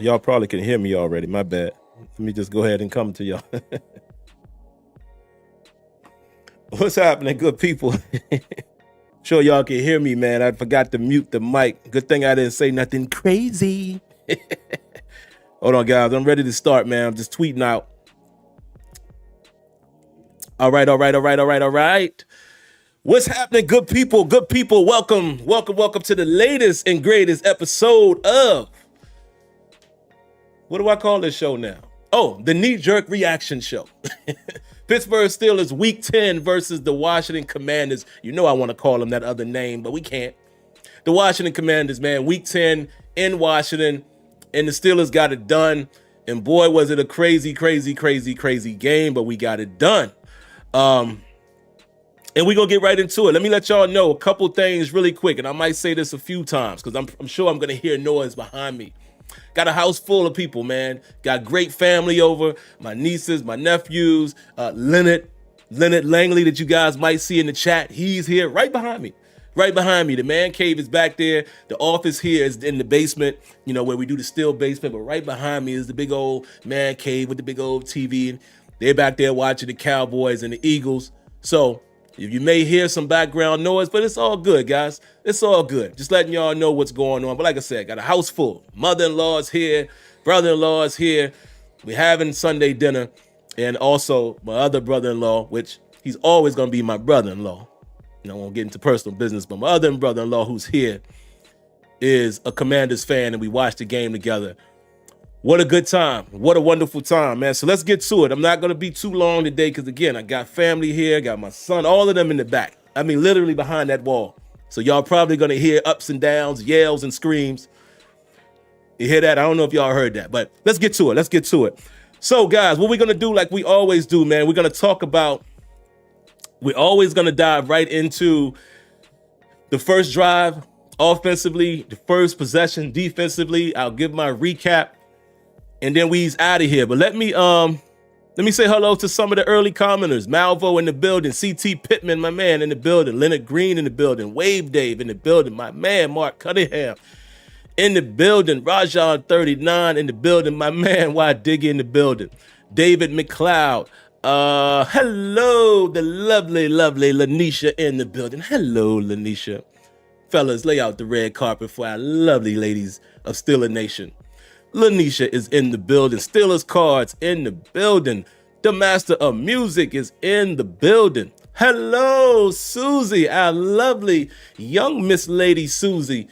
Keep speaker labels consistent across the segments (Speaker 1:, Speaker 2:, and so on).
Speaker 1: Y'all probably can hear me already. My bad. Let me just go ahead and come to y'all. What's happening, good people? Sure y'all can hear me, man. I forgot to mute the mic. Good thing I didn't say nothing crazy. Hold on, guys. I'm ready to start, man. I'm just tweeting out. All right. What's happening, good people? Good people, welcome to the latest and greatest episode of, what do I call this show now? Oh, the knee-jerk reaction show. Pittsburgh Steelers Week 10 versus the Washington Commanders. You know I want to call them that other name, but we can't. The Washington Commanders, man, Week 10 in Washington, and the Steelers got it done. And boy, was it a crazy game, but we got it done. And we're going to get right into it. Let me let y'all know a couple things really quick, and I might say this a few times because I'm sure I'm going to hear noise behind me. Got a house full of people, man. Got great family over. My nieces, my nephews, Leonard Langley that you guys might see in the chat. He's here right behind me. The man cave is back there. The office here is in the basement, you know, where we do the still basement. But right behind me is the big old man cave with the big old TV. And they're back there watching the Cowboys and the Eagles. So you may hear some background noise, but it's all good, guys. It's all good. Just letting y'all know what's going on. But like I said, got a house full. Mother-in-law's here. Brother-in-law's here. We're having Sunday dinner. And also my other brother-in-law, which he's always going to be my brother-in-law. You know, I won't get into personal business, but my other brother-in-law who's here is a Commanders fan, and we watched the game together. What a good time. What a wonderful time, man. So let's get to it. I'm not going to be too long today because, again, I got family here, got my son, all of them in the back. I mean, literally behind that wall. So y'all probably going to hear ups and downs, yells and screams. You hear that? I don't know if y'all heard that, but let's get to it. So, guys, what we're going to do like we always do, man, we're always going to dive right into the first drive offensively, the first possession defensively. I'll give my recap. And then we's out of here. But let me say hello to some of the early commenters. Malvo in the building. CT Pittman, my man, in the building. Leonard Green in the building. Wave Dave in the building. My man, Mark Cunningham in the building. Rajon 39 in the building. My man, Y Diggy in the building. David McLeod. Hello, the lovely Lanisha in the building. Hello, Lanisha. Fellas, lay out the red carpet for our lovely ladies of Steeler Nation. Lanisha is in the building. Steelers Cards in the building. The Master of Music is in the building. Hello, Susie, our lovely young Miss Lady Susie.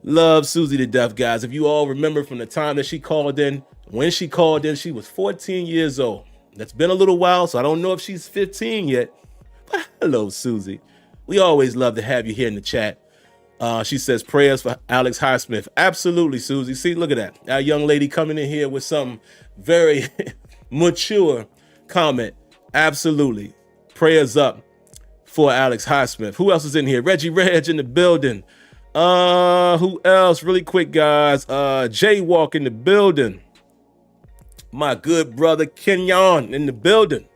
Speaker 1: Love Susie to death, guys. If you all remember from the time that she called in, when she called in, she was 14 years old. That's been a little while, so I don't know if she's 15 yet. But hello, Susie. We always love to have you here in the chat. She says prayers for Alex Highsmith. Absolutely, Susie. See, look at that. Our young lady coming in here with some very mature comment. Absolutely. Prayers up for Alex Highsmith. Who else is in here? Reggie Reg in the building. Who else? Really quick, guys. Jaywalk in the building. My good brother Kenyon in the building.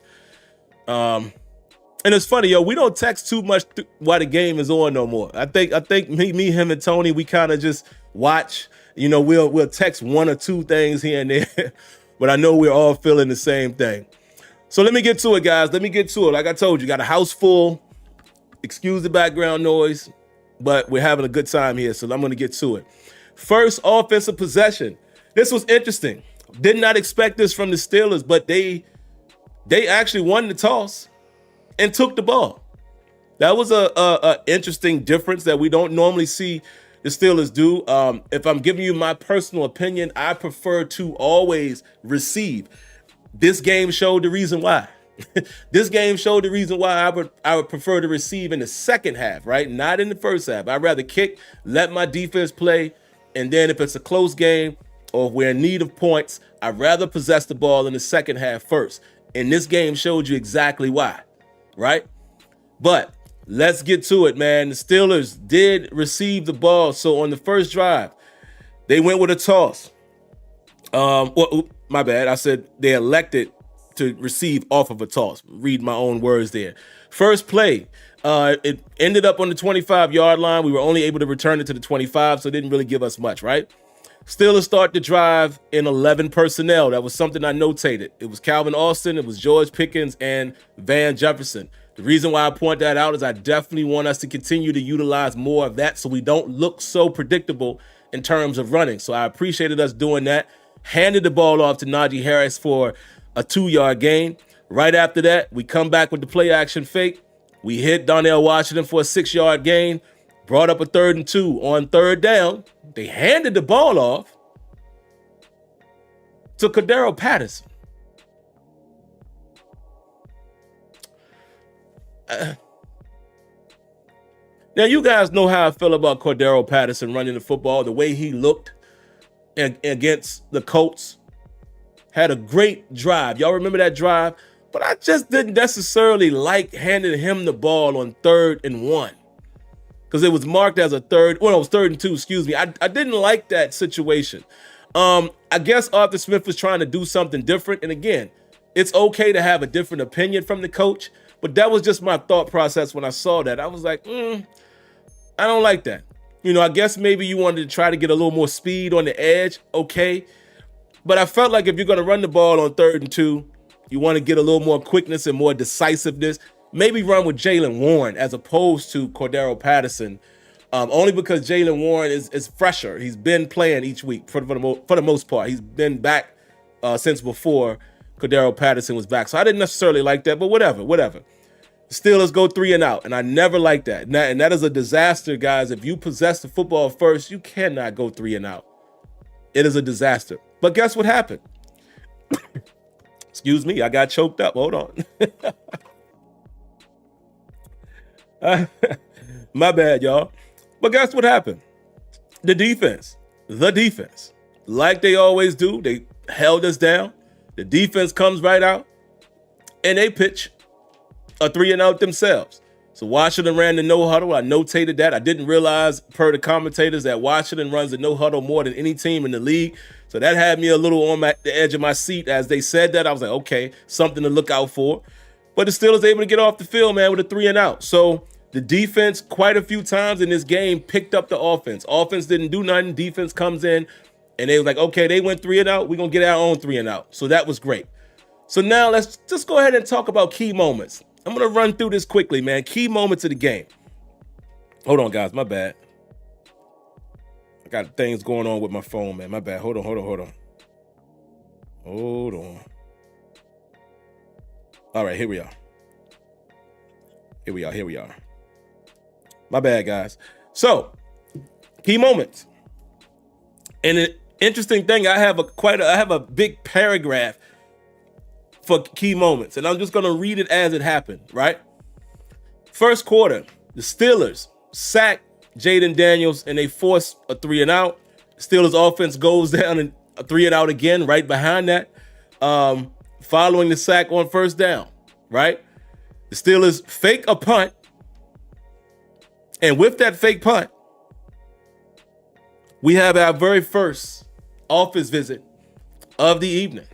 Speaker 1: And it's funny, yo, we don't text too much while the game is on no more. I think me, him, and Tony, we kind of just watch. You know, we'll text one or two things here and there, but I know we're all feeling the same thing. So let me get to it, guys. Let me get to it. Like I told you, got a house full. Excuse the background noise, but we're having a good time here, so I'm going to get to it. First offensive possession. This was interesting. Did not expect this from the Steelers, but they actually won the toss and took the ball. That was a interesting difference that we don't normally see the Steelers do. If I'm giving you my personal opinion, I prefer to always receive. This game showed the reason why. This game showed the reason why I would prefer to receive in the second half, right? Not in the first half. I'd rather kick, let my defense play, and then if it's a close game or if we're in need of points, I'd rather possess the ball in the second half first. And this game showed you exactly why. Right? But let's get to it, man. The Steelers did receive the ball. So on the first drive, they went with a toss. My bad. I said they elected to receive off of a toss. Read my own words there. First play, it ended up on the 25-yard line. We were only able to return it to the 25, so it didn't really give us much, right? Steelers start the drive in 11 personnel. That was something I notated. It was Calvin Austin, it was George Pickens, and Van Jefferson. The reason why I point that out is I definitely want us to continue to utilize more of that so we don't look so predictable in terms of running. So I appreciated us doing that. Handed the ball off to Najee Harris for a 2-yard gain. Right after that, we come back with the play action fake. We hit Donnell Washington for a 6-yard gain. Brought up a 3rd and 2. On 3rd down, they handed the ball off to Cordero Patterson. Now, you guys know how I feel about Cordero Patterson running the football, the way he looked against the Colts. Had a great drive. Y'all remember that drive? But I just didn't necessarily like handing him the ball on 3rd and 1. Because it was marked as a 3rd, well, it was 3rd and 2, excuse me. I didn't like that situation. I guess Arthur Smith was trying to do something different. And again, it's okay to have a different opinion from the coach. But that was just my thought process when I saw that. I was like, I don't like that. You know, I guess maybe you wanted to try to get a little more speed on the edge. Okay. But I felt like if you're going to run the ball on 3rd and 2, you want to get a little more quickness and more decisiveness. Maybe run with Jaylen Warren as opposed to Cordero Patterson. Only because Jaylen Warren is fresher. He's been playing each week for the most part. He's been back since before Cordero Patterson was back. So I didn't necessarily like that, but whatever. The Steelers go 3 and out, and I never liked that. And that is a disaster, guys. If you possess the football first, you cannot go 3 and out. It is a disaster. But guess what happened? Excuse me, I got choked up. Hold on. My bad, y'all. But guess what happened? The defense, like they always do, they held us down. The defense comes right out, and they pitch a 3 and out themselves. So Washington ran the no huddle. I notated that. I didn't realize, per the commentators, that Washington runs the no huddle more than any team in the league. So that had me a little on the edge of my seat as they said that. I was like, okay, something to look out for. But the Steelers able to get off the field, man, with a 3 and out. So the defense, quite a few times in this game, picked up the offense. Offense didn't do nothing. Defense comes in, and they was like, okay, they went 3 and out. We're going to get our own 3 and out. So that was great. So now let's just go ahead and talk about key moments. I'm going to run through this quickly, man. Key moments of the game. Hold on, guys. My bad. I got things going on with my phone, man. My bad. Hold on. All right, here we are. My bad, guys. So, key moments. And an interesting thing, I have a big paragraph for key moments, and I'm just going to read it as it happened, right? First quarter, the Steelers sack Jaden Daniels, and they force a 3 and out. Steelers offense goes down and a 3 and out again right behind that, following the sack on 1st down, right? The Steelers fake a punt, and with that fake punt, we have our very first office visit of the evening.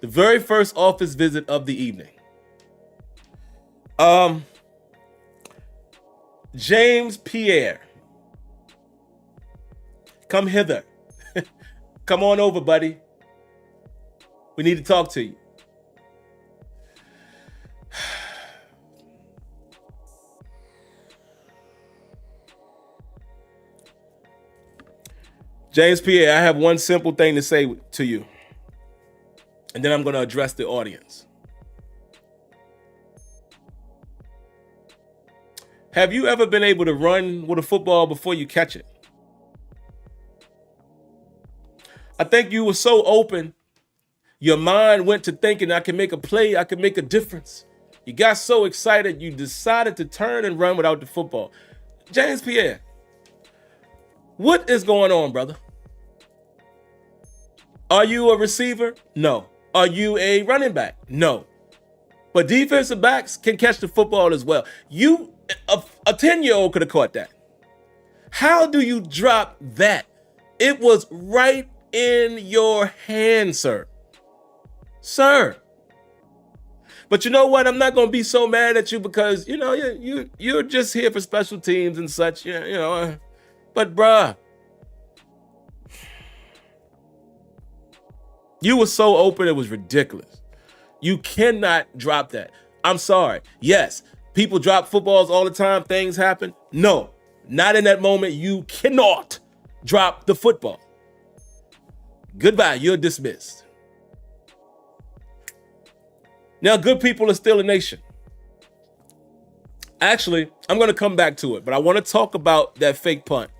Speaker 1: The very first office visit of the evening. James Pierre, come hither. Come on over, buddy. We need to talk to you. James Pierre, I have one simple thing to say to you, and then I'm going to address the audience. Have you ever been able to run with a football before you catch it? I think you were so open, your mind went to thinking, I can make a play, I can make a difference. You got so excited, you decided to turn and run without the football. James Pierre, what is going on, brother? Are you a receiver? No. Are you a running back? No. But defensive backs can catch the football as well. A 10-year-old could have caught that. How do you drop that? It was right in your hand, sir. Sir. But you know what? I'm not going to be so mad at you because, you know, you're just here for special teams and such, you know. But bruh, You were so open, it was ridiculous. You cannot drop that. I'm sorry. Yes, people drop footballs all the time. Things happen. No, not in that moment. You cannot drop the football. Goodbye. You're dismissed. Now, good people are still a nation. Actually, I'm going to come back to it, but I want to talk about that fake punt.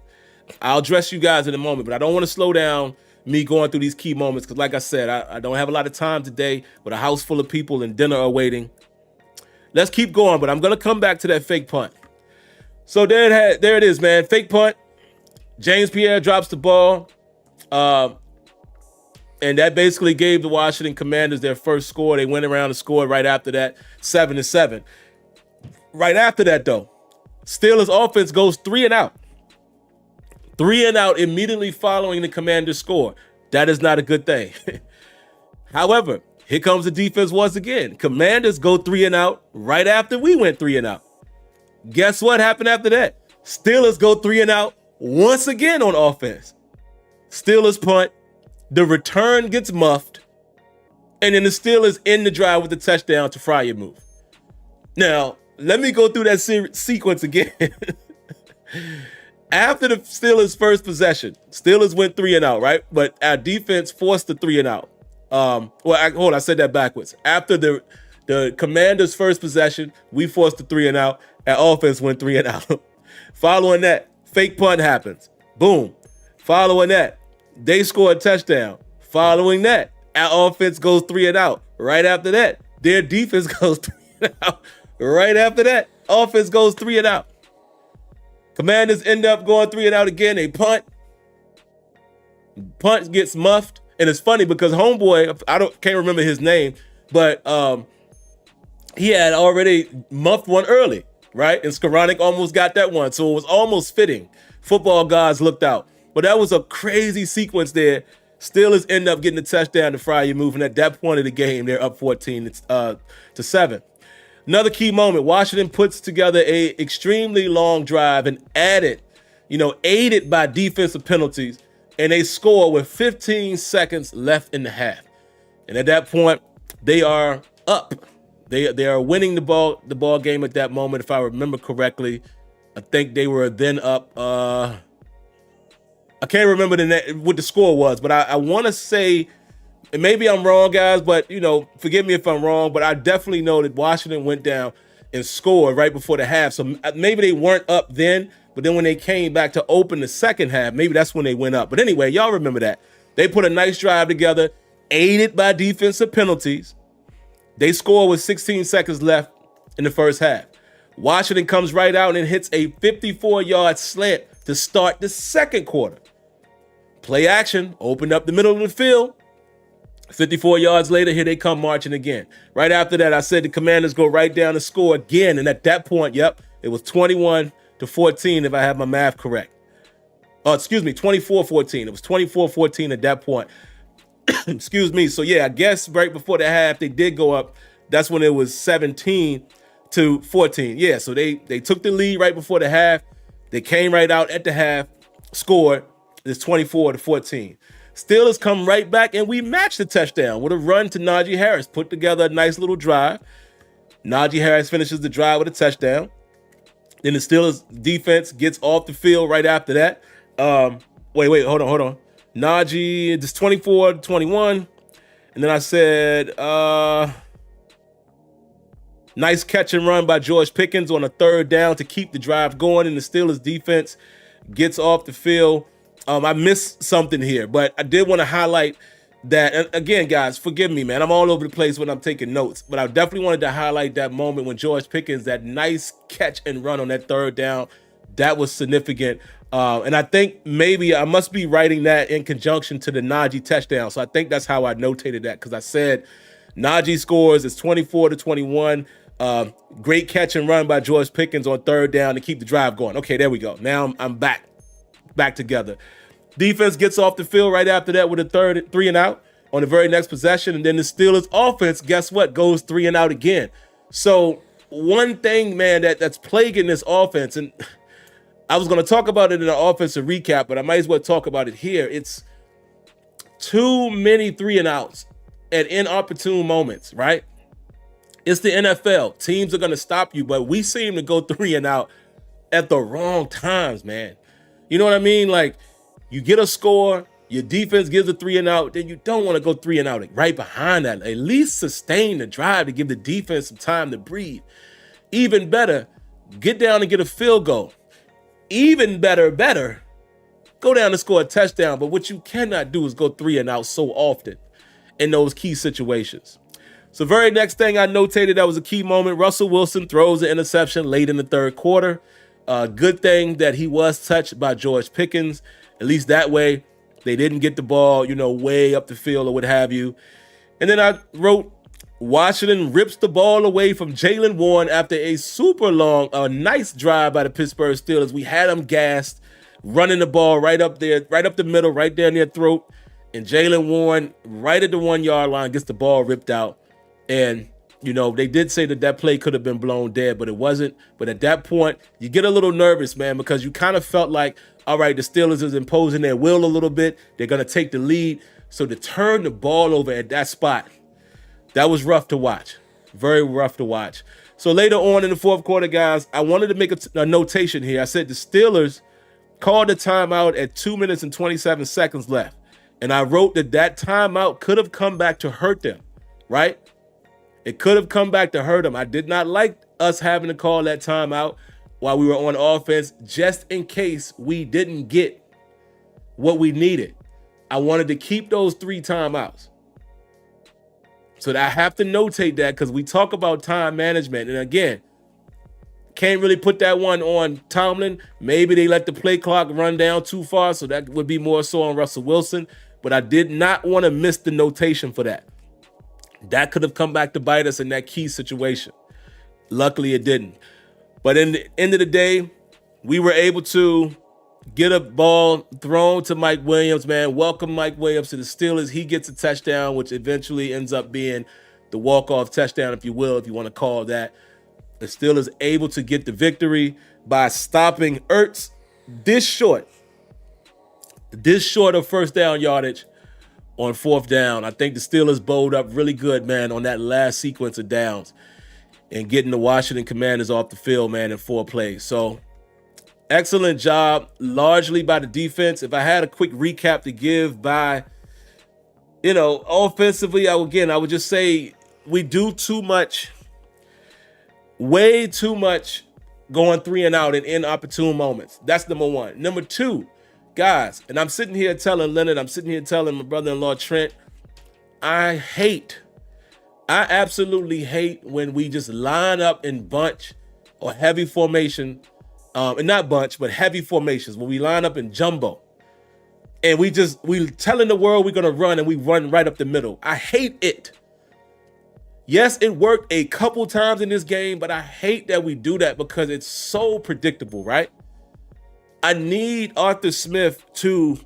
Speaker 1: I'll address you guys in a moment, but I don't want to slow down me going through these key moments because, like I said, I don't have a lot of time today with a house full of people and dinner awaiting. Let's keep going, but I'm going to come back to that fake punt. So there it is, man. Fake punt. James Pierre drops the ball. And that basically gave the Washington Commanders their first score. They went around and scored right after that, 7-7. Right after that, though, Steelers offense goes 3 and out. 3 and out immediately following the Commanders score. That is not a good thing. However, here comes the defense once again. Commanders go 3 and out right after we went 3 and out. Guess what happened after that? Steelers go 3 and out once again on offense. Steelers punt. The return gets muffed. And then the Steelers end the drive with the touchdown to Freiermuth. Now, let me go through that sequence again. After the Steelers' first possession, Steelers went 3 and out, right? But our defense forced the 3 and out. I said that backwards. After the Commanders' first possession, we forced the 3 and out. Our offense went 3 and out. Following that, fake punt happens. Boom. Following that, they score a touchdown. Following that, our offense goes 3 and out. Right after that, their defense goes 3 and out. Right after that, offense goes 3 and out. Commanders end up going 3 and out again. They punt. Punt gets muffed. And it's funny because homeboy, can't remember his name, but he had already muffed one early, right? And Skoranek almost got that one. So it was almost fitting. Football gods looked out. But that was a crazy sequence there. Steelers end up getting the touchdown to Freiermuth. And at that point of the game, they're up 14-7. Another key moment, Washington puts together a extremely long drive and aided by defensive penalties, and they score with 15 seconds left in the half. And at that point, they are up. They are winning the ball game at that moment, if I remember correctly. I think they were then up. I can't remember what the score was, but I want to say, and maybe I'm wrong, guys, but, forgive me if I'm wrong, but I definitely know that Washington went down and scored right before the half. So maybe they weren't up then, but then when they came back to open the second half, maybe that's when they went up. But anyway, y'all remember that. They put a nice drive together, aided by defensive penalties. They score with 16 seconds left in the first half. Washington comes right out and hits a 54-yard slant to start the second quarter. Play action, opened up the middle of the field. 54 yards later, here they come marching again. Right after that, I said the Commanders go right down and score again. And at that point, it was 21-14 if I have my math correct. 24-14. It was 24-14 at that point. Excuse me. So, I guess right before the half, they did go up. That's when it was 17-14. Yeah, so they took the lead right before the half. They came right out at the half, scored. It's 24-14. Steelers come right back, and we match the touchdown with a run to Najee Harris. Put together a nice little drive. Najee Harris finishes the drive with a touchdown. Then the Steelers defense gets off the field right after that. Wait, hold on. Najee, it's 24-21. And then I said, nice catch and run by George Pickens on a third down to keep the drive going. And the Steelers defense gets off the field. I missed something here, but I did want to highlight that. And again, guys, forgive me, man. I'm all over the place when I'm taking notes, but I definitely wanted to highlight that moment when George Pickens, that nice catch and run on that third down, that was significant. And I think maybe I must be writing that in conjunction to the Najee touchdown. So I think that's how I notated that, because I said Najee scores, it's 24-21. Great catch and run by George Pickens on third down to keep the drive going. Okay, there we go. Now I'm back together. Defense gets off the field right after that with a 3 and out on the very next possession. And then the Steelers offense, guess what, goes 3 and out again. So one thing, man, that's plaguing this offense, and I was going to talk about it in an offensive recap, but I might as well talk about it here. It's too many 3-and-outs at inopportune moments, right? It's the NFL. Teams are going to stop you, but we seem to go 3-and-out at the wrong times, man. You know what I mean? Like, you get a score, your defense gives a 3-and-out, then you don't want to go 3-and-out right behind that. At least sustain the drive to give the defense some time to breathe. Even better, get down and get a field goal. Even better, go down and score a touchdown. But what you cannot do is go 3-and-out so often in those key situations. So very next thing I notated that was a key moment, Russell Wilson throws an interception late in the third quarter. Good thing that he was touched by George Pickens. At least that way they didn't get the ball, way up the field or what have you. And then I wrote, Washington rips the ball away from Jaylen Warren after a super long, nice drive by the Pittsburgh Steelers. We had them gassed, running the ball right up there, right up the middle, right down their throat. And Jaylen Warren, right at the 1-yard line, gets the ball ripped out. And, they did say that play could have been blown dead, but it wasn't. But at that point, you get a little nervous, man, because you kind of felt like, all right, the Steelers is imposing their will a little bit. They're going to take the lead. So to turn the ball over at that spot, that was rough to watch. Very rough to watch. So later on in the fourth quarter, guys, I wanted to make a notation here. I said the Steelers called a timeout at 2 minutes and 27 seconds left. And I wrote that timeout could have come back to hurt them, right? It could have come back to hurt them. I did not like us having to call that timeout while we were on offense, just in case we didn't get what we needed. I wanted to keep those 3 timeouts. So I have to notate that because we talk about time management. And again, can't really put that one on Tomlin. Maybe they let the play clock run down too far, so that would be more so on Russell Wilson. But I did not want to miss the notation for that. That could have come back to bite us in that key situation. Luckily, it didn't. But in the end of the day, we were able to get a ball thrown to Mike Williams, man. Welcome Mike Williams to the Steelers. He gets a touchdown, which eventually ends up being the walk-off touchdown, if you will, if you want to call that. The Steelers able to get the victory by stopping Ertz this short of first down yardage on fourth down. I think the Steelers bowled up really good, man, on that last sequence of downs and getting the Washington Commanders off the field, man, in 4 plays. So excellent job, largely by the defense. If I had a quick recap to give by, offensively, I would just say we do too much, way too much going 3-and-out in inopportune moments. That's number 1. Number 2, guys, and I'm sitting here telling Leonard, I'm sitting here telling my brother-in-law Trent, I absolutely hate when we just line up in bunch or heavy formation, and not bunch, but heavy formations, when we line up in jumbo. And we telling the world we're going to run and we run right up the middle. I hate it. Yes, it worked a couple times in this game, but I hate that we do that because it's so predictable, right? I need Arthur Smith to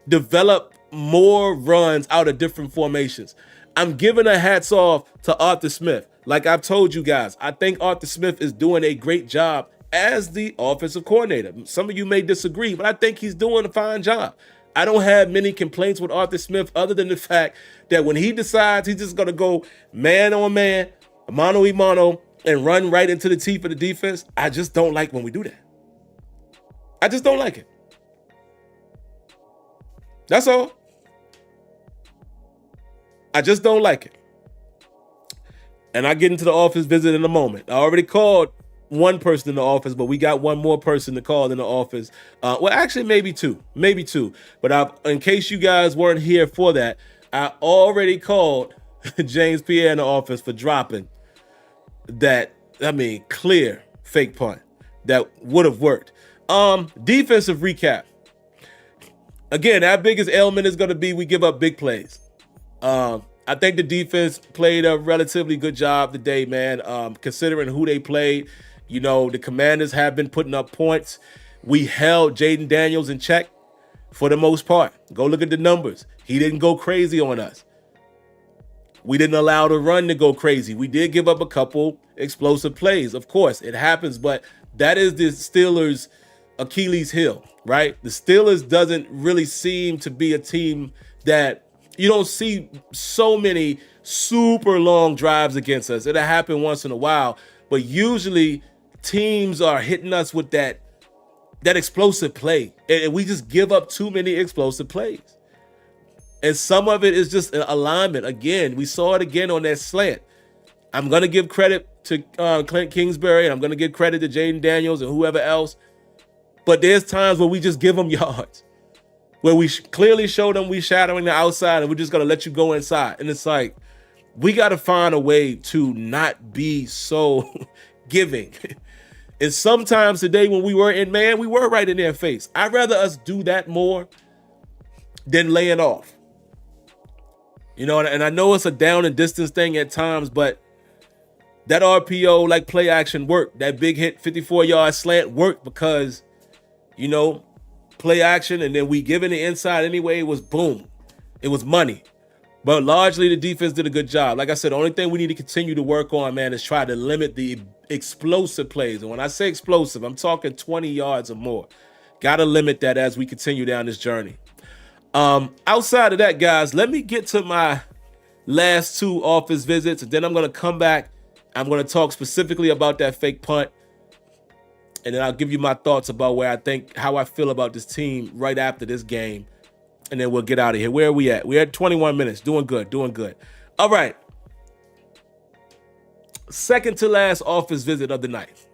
Speaker 1: develop more runs out of different formations. I'm giving a hats off to Arthur Smith. Like I've told you guys, I think Arthur Smith is doing a great job as the offensive coordinator. Some of you may disagree, but I think he's doing a fine job. I don't have many complaints with Arthur Smith other than the fact that when he decides he's just going to go man on man, mano a mano, and run right into the teeth of the defense, I just don't like when we do that. I just don't like it. That's all. I just don't like it. And I get into the office visit in a moment. I already called one person in the office, but we got one more person to call in the office. Well, actually, maybe two. But in case you guys weren't here for that, I already called James Pierre in the office for dropping that, clear fake punt that would have worked. Defensive recap. Again, our biggest ailment is going to be we give up big plays. I think the defense played a relatively good job today, man, considering who they played. The Commanders have been putting up points. We held Jaden Daniels in check for the most part. Go look at the numbers. He didn't go crazy on us. We didn't allow the run to go crazy. We did give up a couple explosive plays. Of course, it happens, but that is the Steelers' Achilles heel, right? The Steelers doesn't really seem to be a team that You don't see so many super long drives against us. It'll happen once in a while, but usually teams are hitting us with that explosive play, and we just give up too many explosive plays. And some of it is just an alignment. Again, we saw it again on that slant. I'm going to give credit to Clint Kingsbury, and I'm going to give credit to Jaden Daniels and whoever else. But there's times where we just give them yards, where we clearly show them we shadowing the outside, and we're just going to let you go inside. And it's like, we got to find a way to not be so giving. And sometimes today when we were in man, we were right in their face. I'd rather us do that more than laying off. You know, and I know it's a down and distance thing at times, but that RPO, like play action, worked. That big hit 54-yard slant worked because, you know, play action, and then we give it the inside anyway. It was boom. It was money. But largely the defense did a good job. Like I said, the only thing we need to continue to work on, man, is try to limit the explosive plays. And when I say explosive, I'm talking 20 yards or more. Got to limit that as we continue down this journey. Outside of that, guys, let me get to my last two office visits, and then I'm going to come back. I'm going to talk specifically about that fake punt, and then I'll give you my thoughts about how I feel about this team right after this game, and then we'll get out of here. Where are we at? We're at 21 minutes. Doing good. All right. Second to last office visit of the night.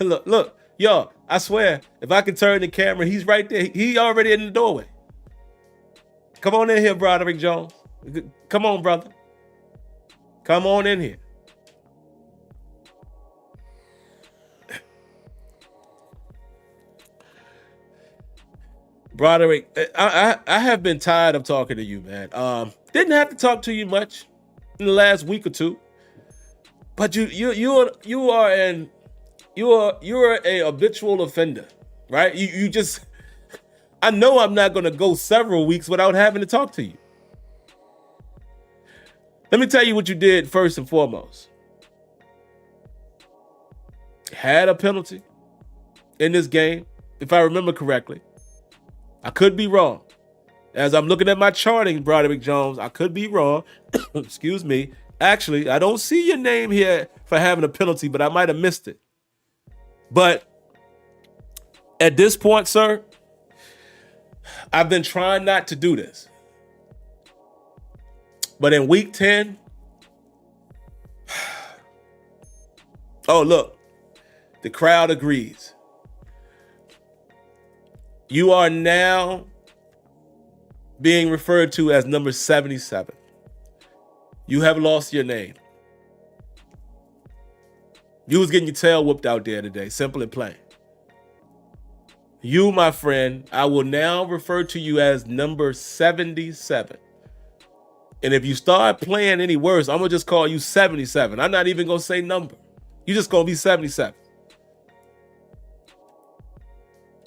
Speaker 1: Look. Yo, I swear, if I can turn the camera, he's right there. He already in the doorway. Come on in here, Broderick Jones. Come on, brother. Come on in here. Broderick, I have been tired of talking to you, man. Didn't have to talk to you much in the last week or two, but you are a habitual offender, right? You just, I know I'm not going to go several weeks without having to talk to you. Let me tell you what you did first and foremost. Had a penalty in this game, if I remember correctly. I could be wrong. As I'm looking at my charting, Broderick Jones, I could be wrong. Excuse me. Actually, I don't see your name here for having a penalty, but I might have missed it. But at this point, sir, I've been trying not to do this. But in week 10, oh, look, the crowd agrees. You are now being referred to as number 77. You have lost your name. You was getting your tail whooped out there today, simple and plain. You, my friend, I will now refer to you as number 77. And if you start playing any worse, I'm going to just call you 77. I'm not even going to say number. You're just going to be 77.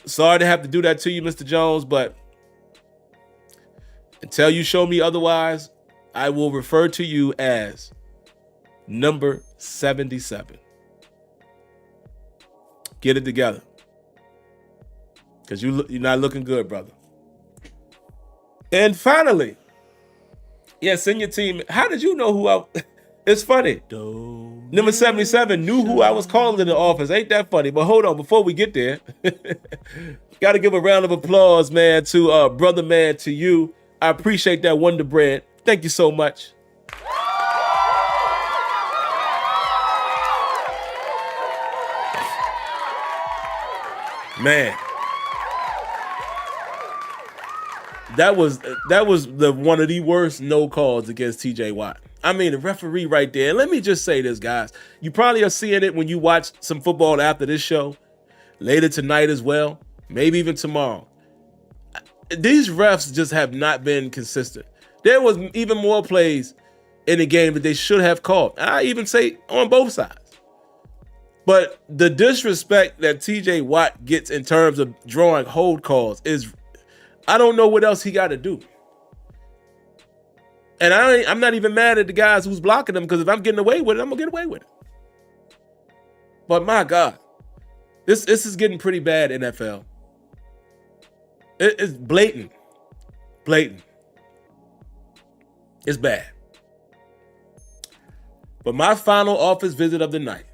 Speaker 1: Sorry to have to do that to you, Mr. Jones, but until you show me otherwise, I will refer to you as number 77. Get it together. Because you're not looking good, brother. And finally, senior team, how did you know who I... It's funny. Number 77 knew who I was calling in the office. Ain't that funny? But hold on, before we get there, got to give a round of applause, man, to brother man, to you. I appreciate that Wonder Bread. Thank you so much. Man, that was the one of the worst no calls against TJ Watt. I mean, the referee right there. Let me just say this, guys. You probably are seeing it when you watch some football after this show, later tonight as well, maybe even tomorrow. These refs just have not been consistent. There was even more plays in the game that they should have called. I even say on both sides. But the disrespect that TJ Watt gets in terms of drawing hold calls is, I don't know what else he got to do. And I'm not even mad at the guys who's blocking them, because if I'm getting away with it, I'm going to get away with it. But my God, this is getting pretty bad, NFL. It's blatant. It's bad. But my final office visit of the night,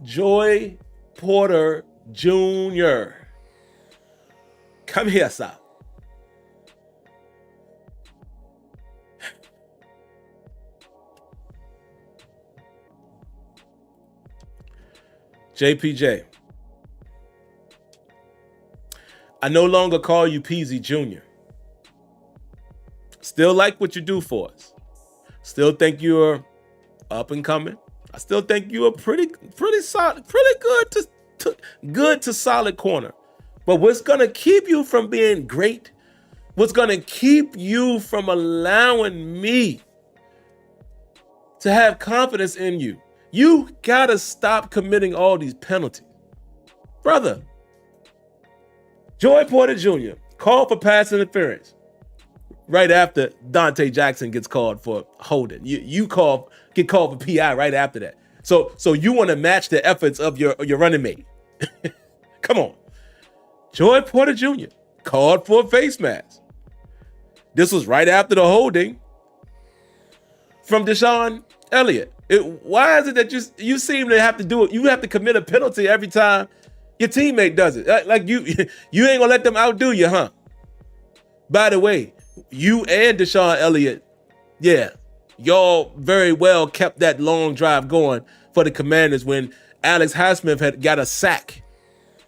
Speaker 1: Joy Porter Jr. Come here, sir. JPJ, I no longer call you Peasy Jr. Still like what you do for us. Still think you're up and coming. I still think you're a pretty solid, pretty good to solid corner. But what's gonna keep you from being great? What's gonna keep you from allowing me to have confidence in you? You gotta stop committing all these penalties. Brother, Joy Porter Jr. called for pass interference right after Dante Jackson gets called for holding. You get called for PI right after that. So you want to match the efforts of your running mate. Come on. Joy Porter Jr. called for a face mask. This was right after the holding from Deshaun Elliott. Why is it that you seem to have to do it? You have to commit a penalty every time your teammate does it. Like you ain't gonna let them outdo you, huh? By the way, you and Deshaun Elliott, yeah, y'all very well kept that long drive going for the Commanders when Alex Highsmith had got a sack.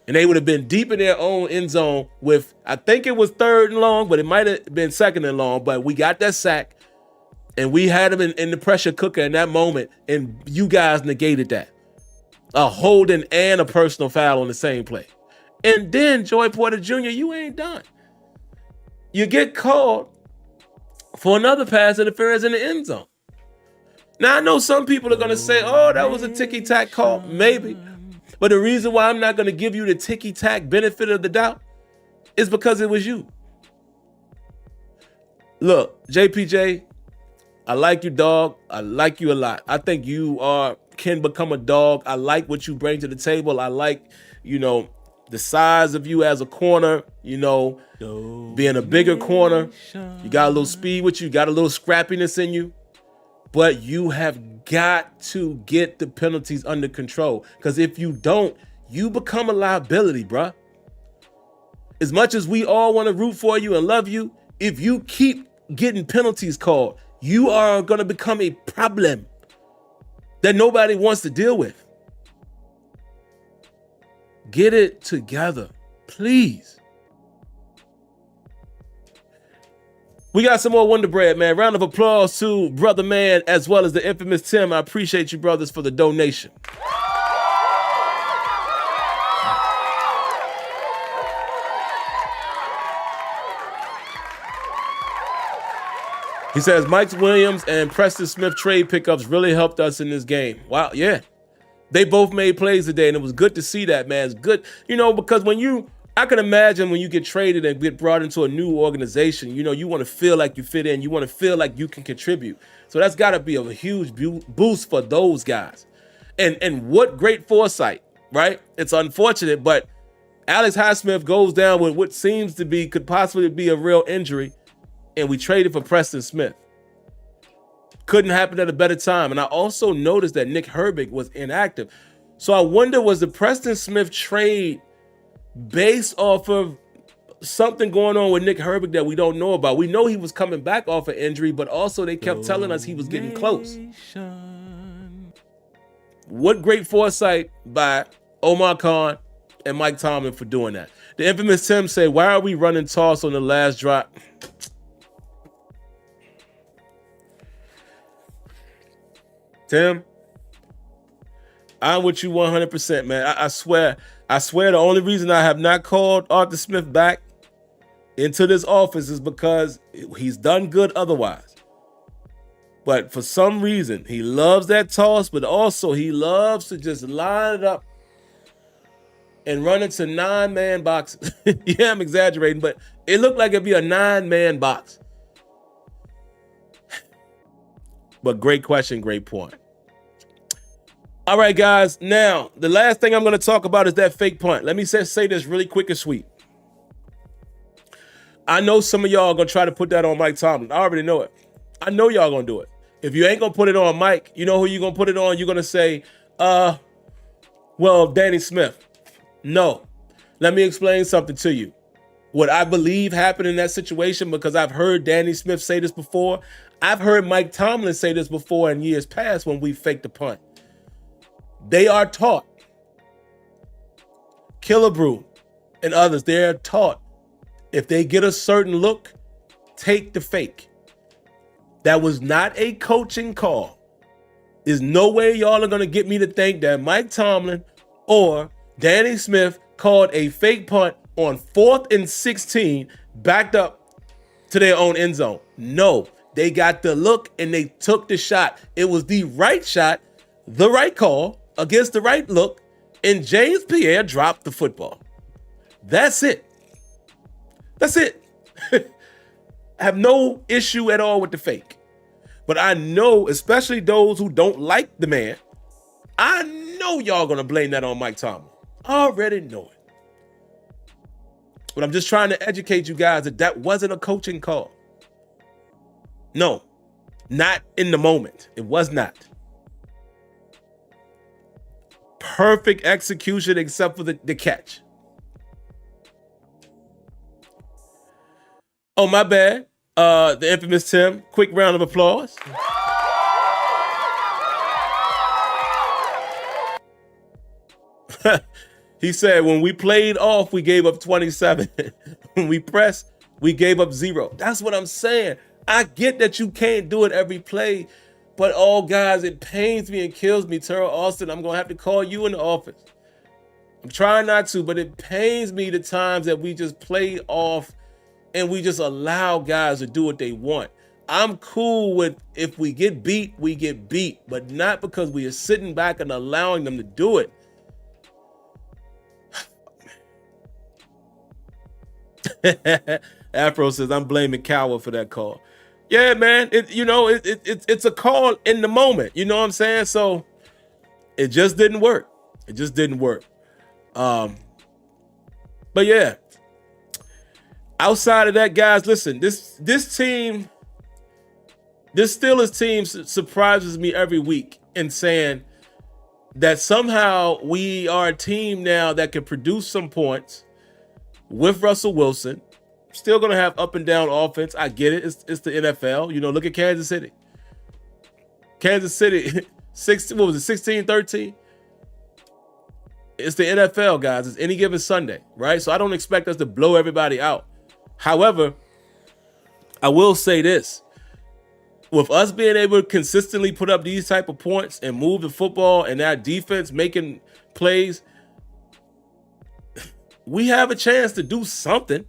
Speaker 1: And they would have been deep in their own end zone with, I think it was 3rd and long, but it might have been 2nd and long. But we got that sack, and we had him in the pressure cooker in that moment, and you guys negated that. A holding and a personal foul on the same play. And then, Joy Porter Jr., you ain't done. You get called for another pass interference in the end zone. Now, I know some people are going to say, oh, that was a ticky-tack call. Maybe. But the reason why I'm not going to give you the ticky-tack benefit of the doubt is because it was you. Look, JPJ, I like you, dog. I like you a lot. I think you can become a dog. I like what you bring to the table. I like, the size of you as a corner, being a bigger corner. You got a little speed with you, got a little scrappiness in you. But you have got to get the penalties under control. Because if you don't, you become a liability, bruh. As much as we all want to root for you and love you, if you keep getting penalties called, you are going to become a problem that nobody wants to deal with. Get it together, please. We got some more Wonder Bread, man. Round of applause to Brother Man as well as the infamous Tim. I appreciate you, brothers, for the donation. He says, Mike Williams and Preston Smith trade pickups really helped us in this game. Wow, yeah. They both made plays today, and it was good to see that, man. It's good, because I can imagine when you get traded and get brought into a new organization, you want to feel like you fit in. You want to feel like you can contribute. So that's got to be a huge boost for those guys. And what great foresight, right? It's unfortunate, but Alex Highsmith goes down with what seems to be, could possibly be a real injury, and we traded for Preston Smith. Couldn't happen at a better time. And I also noticed that Nick Herbig was inactive. So I wonder, was the Preston Smith trade based off of something going on with Nick Herbig that we don't know about? We know he was coming back off an injury, but also they kept telling us he was getting close. What great foresight by Omar Khan and Mike Tomlin for doing that. The infamous Tim said, why are we running toss on the last drop? Tim, I'm with you 100%, man. I swear the only reason I have not called Arthur Smith back into this office is because he's done good otherwise. But for some reason, he loves that toss, but also he loves to just line it up and run into 9-man boxes. Yeah, I'm exaggerating, but it looked like it'd be a 9-man box. But great question, great point. All right, guys. Now, the last thing I'm going to talk about is that fake punt. Let me say this really quick and sweet. I know some of y'all are going to try to put that on Mike Tomlin. I already know it. I know y'all going to do it. If you ain't going to put it on Mike, you know who you're going to put it on? You're going to say, well, Danny Smith. No. Let me explain something to you. What I believe happened in that situation, because I've heard Danny Smith say this before. I've heard Mike Tomlin say this before in years past when we faked the punt. They are taught. Killebrew and others, they're taught. If they get a certain look, take the fake. That was not a coaching call. There's no way y'all are going to get me to think that Mike Tomlin or Danny Smith called a fake punt on 4th and 16 backed up to their own end zone. No, they got the look and they took the shot. It was the right shot, the right call against the right look, and James Pierre dropped the football. That's it. That's it. I have no issue at all with the fake. But I know, especially those who don't like the man, I know y'all going to blame that on Mike Tomlin. I already know it. But I'm just trying to educate you guys that that wasn't a coaching call. No, not in the moment. It was not. Perfect execution except for the catch. Oh, my bad. The infamous Tim. Quick round of applause. He said, when we played off, we gave up 27. When we pressed, we gave up 0. That's what I'm saying. I get that you can't do it every play, but guys, it pains me and kills me. Terrell Austin, I'm going to have to call you in the office. I'm trying not to, but it pains me the times that we just play off and we just allow guys to do what they want. I'm cool with if we get beat, we get beat, but not because we are sitting back and allowing them to do it. Afro says, I'm blaming Coward for that call. Yeah, man, it's a call in the moment. You know what I'm saying? So it just didn't work. It just didn't work. But yeah, outside of that, guys, listen, this team, this Steelers team surprises me every week in saying that somehow we are a team now that can produce some points with Russell Wilson. Still going to have up and down offense. I get it. It's the NFL. You know, look at Kansas City. Kansas City, 16-13? It's the NFL, guys. It's any given Sunday, right? So I don't expect us to blow everybody out. However, I will say this. With us being able to consistently put up these type of points and move the football and our defense making plays, we have a chance to do something.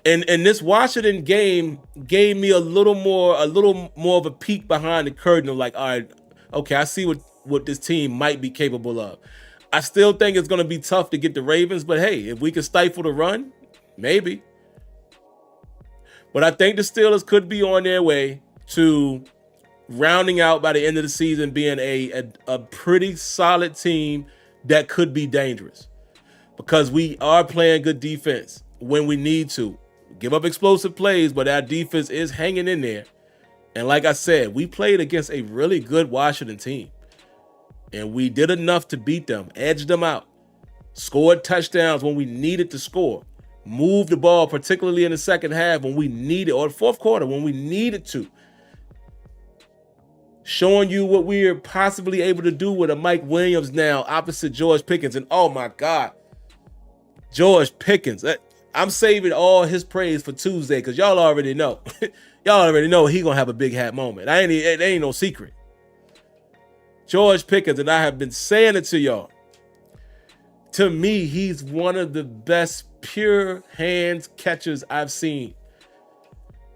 Speaker 1: And this Washington game gave me a little more of a peek behind the curtain of like, all right, okay, I see what this team might be capable of. I still think it's going to be tough to get the Ravens, but hey, if we can stifle the run, maybe. But I think the Steelers could be on their way to rounding out by the end of the season being a pretty solid team that could be dangerous, because we are playing good defense when we need to. Give up explosive plays, but our defense is hanging in there. And like I said, we played against a really good Washington team. And we did enough to beat them, edged them out, scored touchdowns when we needed to score, moved the ball, particularly in the second half when we needed, or the fourth quarter when we needed to. Showing you what we are possibly able to do with a Mike Williams now opposite George Pickens. And oh my God, George Pickens. I'm saving all his praise for Tuesday because y'all already know. Y'all already know he going to have a big hat moment. It ain't no secret. George Pickens, and I have been saying it to y'all. To me, he's one of the best pure hands catchers I've seen.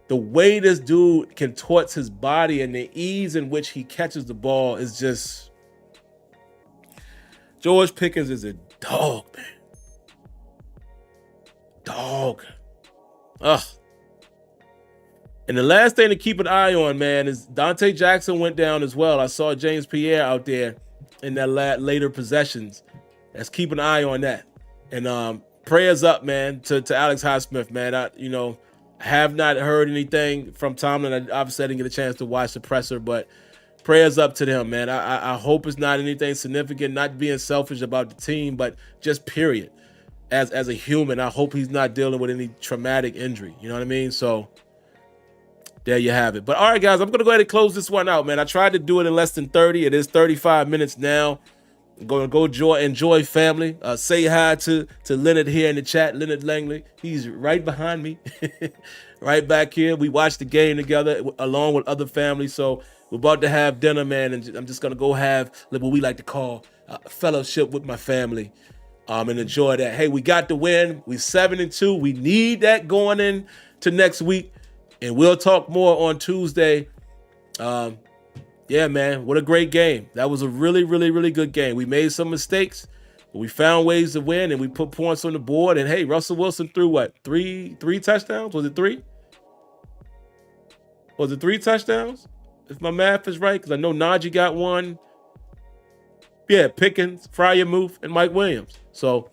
Speaker 1: The way this dude contorts his body and the ease in which he catches the ball is just... George Pickens is a dog, man. Dog. Ugh. And the last thing to keep an eye on, man, is Dante Jackson went down as well. I saw James Pierre out there in that later possessions. Let's keep an eye on that. And prayers up, man, to Alex Highsmith, man. Have not heard anything from Tomlin. Obviously, I didn't get a chance to watch the presser, but prayers up to them, man. I hope it's not anything significant, not being selfish about the team, but just period. As a human, I hope he's not dealing with any traumatic injury. You know what I mean? So there you have it. But all right, guys, I'm going to go ahead and close this one out, man. I tried to do it in less than 30. It is 35 minutes now. I'm going to go enjoy family. Say hi to Leonard here in the chat, Leonard Langley. He's right behind me, right back here. We watched the game together along with other families. So we're about to have dinner, man, and I'm just going to go have what we like to call fellowship with my family. And enjoy that. Hey, we got the win. We 7-2. We need that going in to next week. And we'll talk more on Tuesday. Yeah, man, what a great game. That was a really, really, really good game. We made some mistakes, but we found ways to win, and we put points on the board. And, hey, Russell Wilson threw what? Three touchdowns? Was it 3? Was it 3 touchdowns? If my math is right, because I know Najee got 1. Yeah, Pickens, Freiermuth, and Mike Williams. So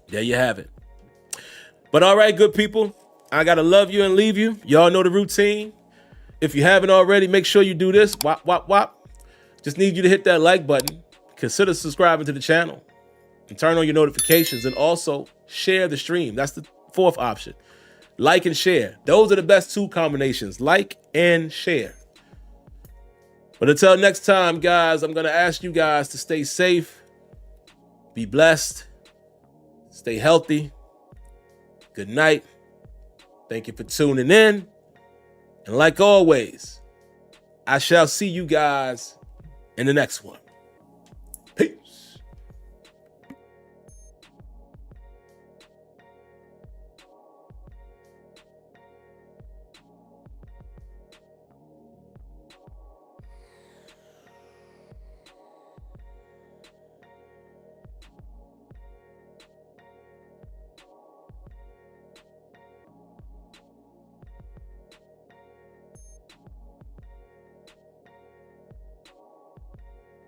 Speaker 1: there you have it. But all right, good people, I got to love you and leave you. Y'all know the routine. If you haven't already, make sure you do this. Wop, wop, wop. Just need you to hit that like button. Consider subscribing to the channel and turn on your notifications, and also share the stream. That's the 4th option. Like and share. Those are the best 2 combinations. Like and share. But until next time, guys, I'm going to ask you guys to stay safe, be blessed, stay healthy. Good night. Thank you for tuning in. And like always, I shall see you guys in the next one.